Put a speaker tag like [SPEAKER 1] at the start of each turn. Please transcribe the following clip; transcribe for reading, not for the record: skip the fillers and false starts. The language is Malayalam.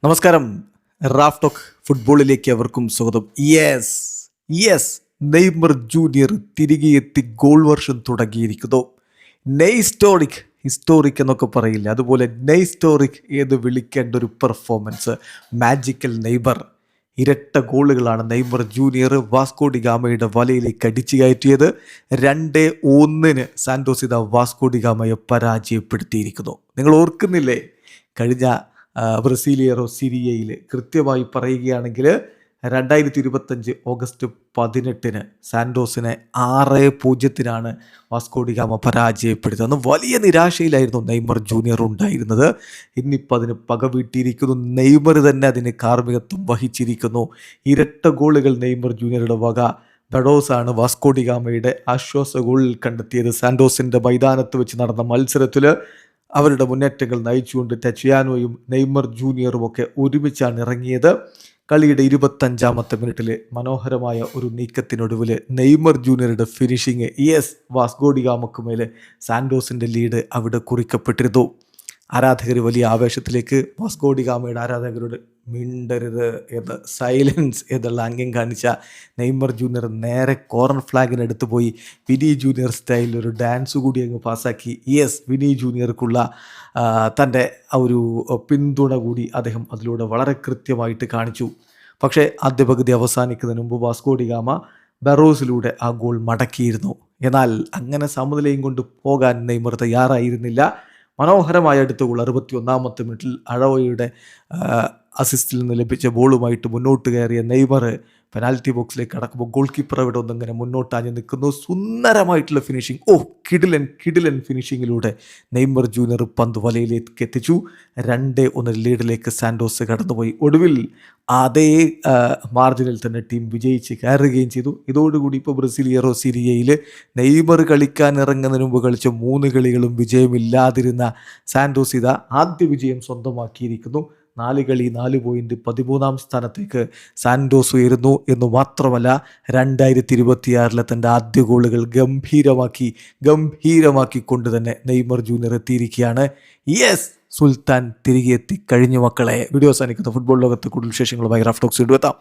[SPEAKER 1] നമസ്കാരം. റാഫ് ടോക്ക് ഫുട്ബോളിലേക്ക് അവർക്കും സ്വാഗതം. യെസ് യെസ് നെയ്മർ ജൂനിയർ തിരികെ എത്തി ഗോൾ വർഷം തുടങ്ങിയിരിക്കുന്നു. ഹിസ്റ്റോറിക് എന്നൊക്കെ പറയില്ല, അതുപോലെ നെയ്സ്റ്റോറിക് ഏത് വിളിക്കേണ്ട ഒരു പെർഫോമൻസ്. Magical Neymar. ഇരട്ട ഗോളുകളാണ് നെയ്മർ ജൂനിയർ വാസ്കോഡി ഗാമയുടെ വലയിലേക്ക് അടിച്ചു കയറ്റിയത്. 2-1 സാന്റോസ് ഇതാ വാസ്കോഡി ഗാമയെ പരാജയപ്പെടുത്തിയിരിക്കുന്നു. നിങ്ങൾ ഓർക്കുന്നില്ലേ, കഴിഞ്ഞ ബ്രസീലിയറോ സിരിയയിൽ കൃത്യമായി പറയുകയാണെങ്കിൽ 2025 ഓഗസ്റ്റ് 18 സാന്റോസിനെ 6-0 വാസ്കോഡി ഗാമ പരാജയപ്പെടുത്തുന്നത്. അന്ന് വലിയ നിരാശയിലായിരുന്നു നെയ്മർ ജൂനിയർ ഉണ്ടായിരുന്നത്. ഇന്നിപ്പോൾ അതിന് പകവീട്ടിയിരിക്കുന്നു. നെയ്മർ തന്നെ അതിന് കാർമ്മികത്വം വഹിച്ചിരിക്കുന്നു. ഇരട്ട ഗോളുകൾ നെയ്മർ ജൂനിയറുടെ വക. ബഡോസാണ് വാസ്കോഡി ഗാമയുടെ ആശ്വാസ ഗോളിൽ കണ്ടെത്തിയത്. സാന്റോസിൻ്റെ മൈതാനത്ത് വെച്ച് നടന്ന മത്സരത്തിൽ അവരുടെ മുന്നേറ്റങ്ങൾ നയിച്ചുകൊണ്ട് ടച്ചിയാനോയും നെയ്മർ ജൂനിയറും ഒക്കെ ഒരുമിച്ചാണ് ഇറങ്ങിയത്. കളിയുടെ 25-ാമത്തെ മിനിറ്റിൽ മനോഹരമായ ഒരു നീക്കത്തിനൊടുവിൽ നെയ്മർ ജൂനിയറുടെ ഫിനിഷിങ്. വാസ്കോഡി ഗാമയ്ക്ക് മേലെ സാന്റോസിൻ്റെ ലീഡ് അവിടെ കുറിക്കപ്പെട്ടിരുന്നു. ആരാധകർ വലിയ ആവേശത്തിലേക്ക്. വാസ്കോഡി ഗാമയുടെ ആരാധകരോട് മിണ്ടരുത് എന്ന്, സൈലൻസ് എന്നുള്ള ആംഗ്യം കാണിച്ച നെയ്മർ ജൂനിയർ നേരെ കോർണർ ഫ്ലാഗിനടുത്ത് പോയി വിനി ജൂനിയർ സ്റ്റൈലിൽ ഒരു ഡാൻസ് കൂടി അങ്ങ് പാസ്സാക്കി. വിനി ജൂനിയർക്കുള്ള തൻ്റെ ആ ഒരു പിന്തുണ കൂടി അദ്ദേഹം അതിലൂടെ വളരെ കൃത്യമായിട്ട് കാണിച്ചു. പക്ഷേ ആദ്യ പകുതി അവസാനിക്കുന്നതിന് മുമ്പ് വാസ്കോഡി ഗാമ ബറോസിലൂടെ ആ ഗോൾ മടക്കിയിരുന്നു. എന്നാൽ അങ്ങനെ സമനിലയും കൊണ്ട് പോകാൻ നെയ്മർ തയ്യാറായിരുന്നില്ല. മനോഹരമായ അടുത്ത ഗോൾ 61-ാമത്തെ മിനിറ്റിൽ അഴോയുടെ അസിസ്റ്റിൽ നിന്ന് ലഭിച്ച ബോളുമായിട്ട് മുന്നോട്ട് കയറിയ നെയ്മർ പെനാൽറ്റി ബോക്സിലേക്ക് കടക്കുമ്പോൾ ഗോൾ കീപ്പർ അവിടെ ഒന്നിങ്ങനെ മുന്നോട്ടാഞ്ഞ് നിൽക്കുന്നു. സുന്ദരമായിട്ടുള്ള ഫിനിഷിങ്. കിടിലൻ ഫിനിഷിങ്ങിലൂടെ നെയ്മർ ജൂനിയർ പന്ത് വലയിലേക്ക് എത്തിച്ചു. 2-1 ലീഡിലേക്ക് സാന്റോസ് കടന്നുപോയി. ഒടുവിൽ അതേ മാർജിനിൽ തന്നെ ടീം വിജയിച്ച് കയറുകയും ചെയ്തു. ഇതോടുകൂടി ഇപ്പോൾ ബ്രസീലിയറോ സിരിയയിൽ നെയ്മർ കളിക്കാൻ ഇറങ്ങുന്നതിന് മുമ്പ് കളിച്ച 3 കളികളും വിജയമില്ലാതിരുന്ന സാന്റോസ് ഇതാ ആദ്യ വിജയം സ്വന്തമാക്കിയിരിക്കുന്നു. 4 കളി 4 പോയിന്റ് 13-ാം സ്ഥാനത്തേക്ക് സാന്റോസ് ഉയരുന്നു എന്ന് മാത്രമല്ല, 2026 തൻ്റെ ആദ്യ ഗോളുകൾ ഗംഭീരമാക്കിക്കൊണ്ട് തന്നെ നെയ്മർ ജൂനിയർ എത്തിയിരിക്കുകയാണ്. സുൽത്താൻ തിരികെ എത്തി കഴിഞ്ഞു മക്കളെ. വീഡിയോ അവസാനിക്കുന്ന ഫുട്ബോൾ ലോകത്ത് കൂടുതൽ വിശേഷങ്ങളുമായി റാഫ് ടോക്സ് എത്താം.